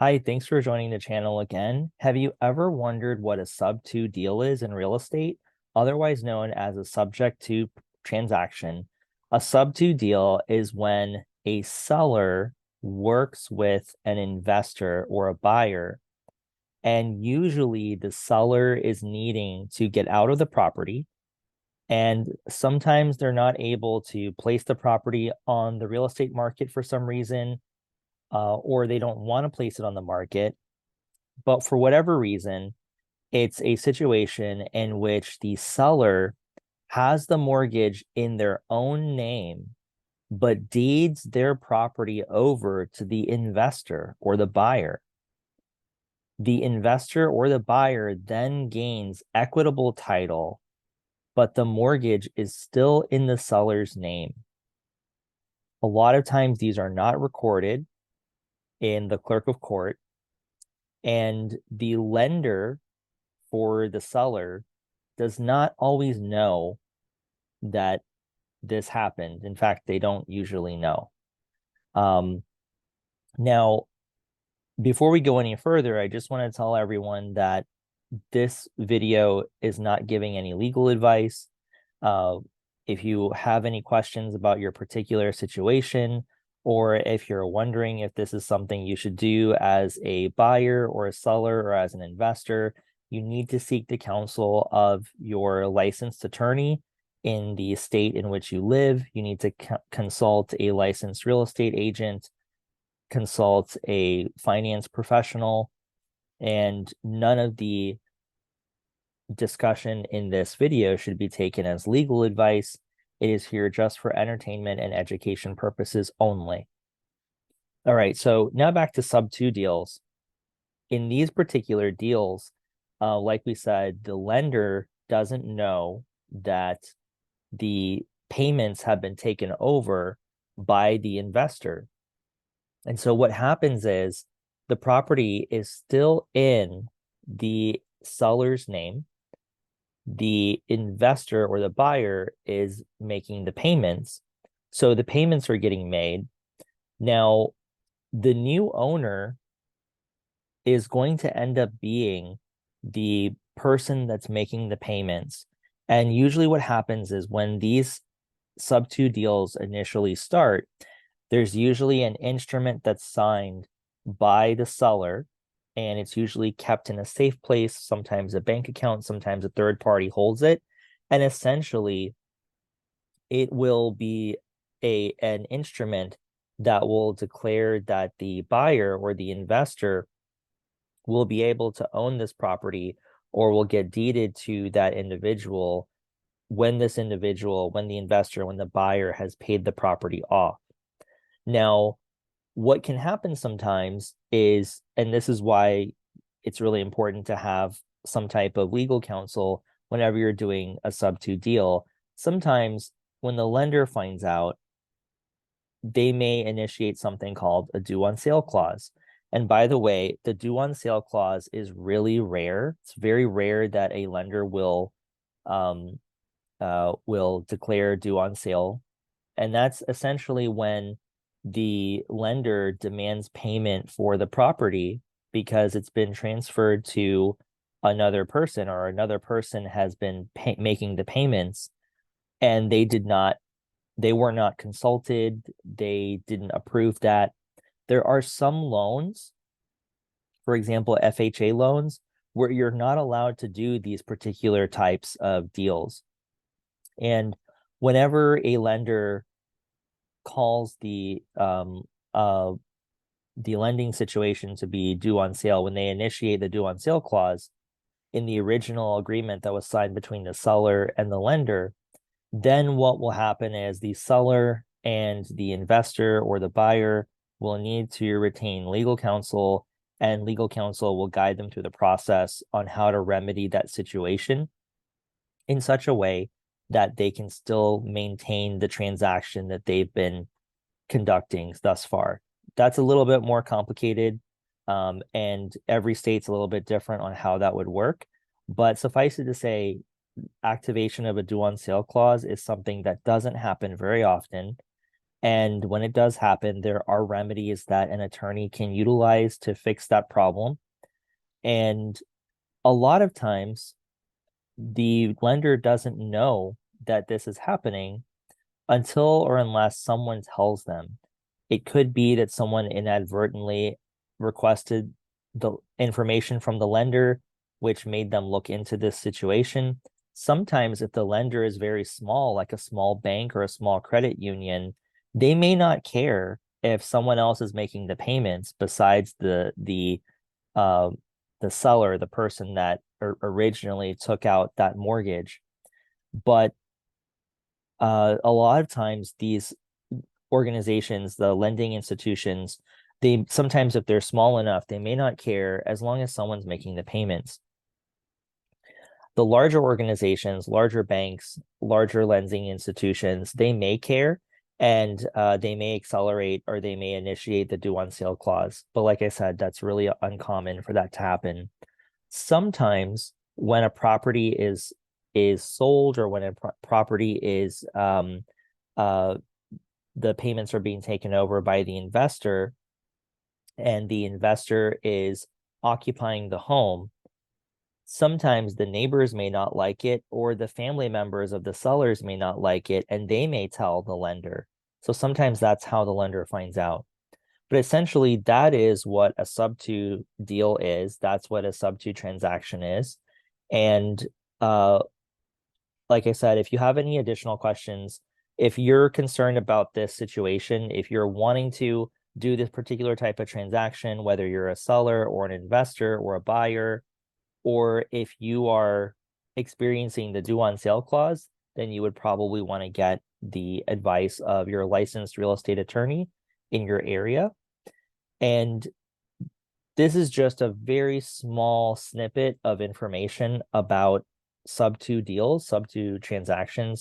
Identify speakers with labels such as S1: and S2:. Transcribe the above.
S1: Hi, thanks for joining the channel again. Have you ever wondered what a sub-to deal is in real estate, otherwise known as a subject-to transaction? A sub-to deal is when a seller works with an investor or a buyer, and usually the seller is needing to get out of the property, and sometimes they're not able to place the property on the real estate market for some reason, or they don't want to place it on the market. But for whatever reason, it's a situation in which the seller has the mortgage in their own name, but deeds their property over to the investor or the buyer. The investor or the buyer then gains equitable title, but the mortgage is still in the seller's name. A lot of times these are not recorded in the clerk of court, and the lender for the seller does not always know that this happened. In fact, they don't usually know. Now, before we go any further, I just want to tell everyone that this video is not giving any legal advice. If you have any questions about your particular situation, or if you're wondering if this is something you should do as a buyer or a seller or as an investor, you need to seek the counsel of your licensed attorney in the state in which you live. You need to consult a licensed real estate agent, consult a finance professional, and none of the discussion in this video should be taken as legal advice. It is here just for entertainment and education purposes only. All right, so now back to sub-to deals. In these particular deals, like we said, the lender doesn't know that the payments have been taken over by the investor. And so what happens is the property is still in the seller's name. The investor or the buyer is making the payments. So the payments are getting made. Now, the new owner is going to end up being the person that's making the payments. And usually what happens is when these sub-to deals initially start, there's usually an instrument that's signed by the seller, and it's usually kept in a safe place, sometimes a bank account, sometimes a third party holds it. And essentially, it will be an instrument that will declare that the buyer or the investor will be able to own this property or will get deeded to that individual when the investor, when the buyer has paid the property off. Now, what can happen sometimes is, and this is why it's really important to have some type of legal counsel whenever you're doing a sub-to deal. Sometimes when the lender finds out, they may initiate something called a due on sale clause. And by the way, the due on sale clause is really rare. It's very rare that a lender will declare due on sale. And that's essentially when the lender demands payment for the property because it's been transferred to another person, or another person has been making the payments, and they were not consulted. They didn't approve that. There are some loans, for example, FHA loans, where you're not allowed to do these particular types of deals. And whenever a lender calls the lending situation to be due on sale, when they initiate the due on sale clause in the original agreement that was signed between the seller and the lender, then what will happen is the seller and the investor or the buyer will need to retain legal counsel, and legal counsel will guide them through the process on how to remedy that situation in such a way that they can still maintain the transaction that they've been conducting thus far. That's a little bit more complicated, and every state's a little bit different on how that would work. But suffice it to say, activation of a due on sale clause is something that doesn't happen very often. And when it does happen, there are remedies that an attorney can utilize to fix that problem. And a lot of times, the lender doesn't know that this is happening until or unless someone tells them. It could be that someone inadvertently requested the information from the lender, which made them look into this situation. Sometimes, if the lender is very small, like a small bank or a small credit union, they may not care if someone else is making the payments besides uh, the seller, the person that originally took out that mortgage. But a lot of times these organizations, the lending institutions, they sometimes, if they're small enough, they may not care as long as someone's making the payments. The larger organizations, larger banks, larger lending institutions, they may care, and they may accelerate or they may initiate the due on sale clause. But like I said, that's really uncommon for that to happen. Sometimes when a property is sold, or when a property is the payments are being taken over by the investor, and the investor is occupying the home, sometimes the neighbors may not like it, or the family members of the sellers may not like it, and they may tell the lender. So sometimes that's how the lender finds out. But essentially, that is what a subto deal is. That's what a subto transaction is. And like I said, if you have any additional questions, if you're concerned about this situation, if you're wanting to do this particular type of transaction, whether you're a seller or an investor or a buyer, or if you are experiencing the due on sale clause, then you would probably want to get the advice of your licensed real estate attorney in your area. And this is just a very small snippet of information about subto deals, subto transactions.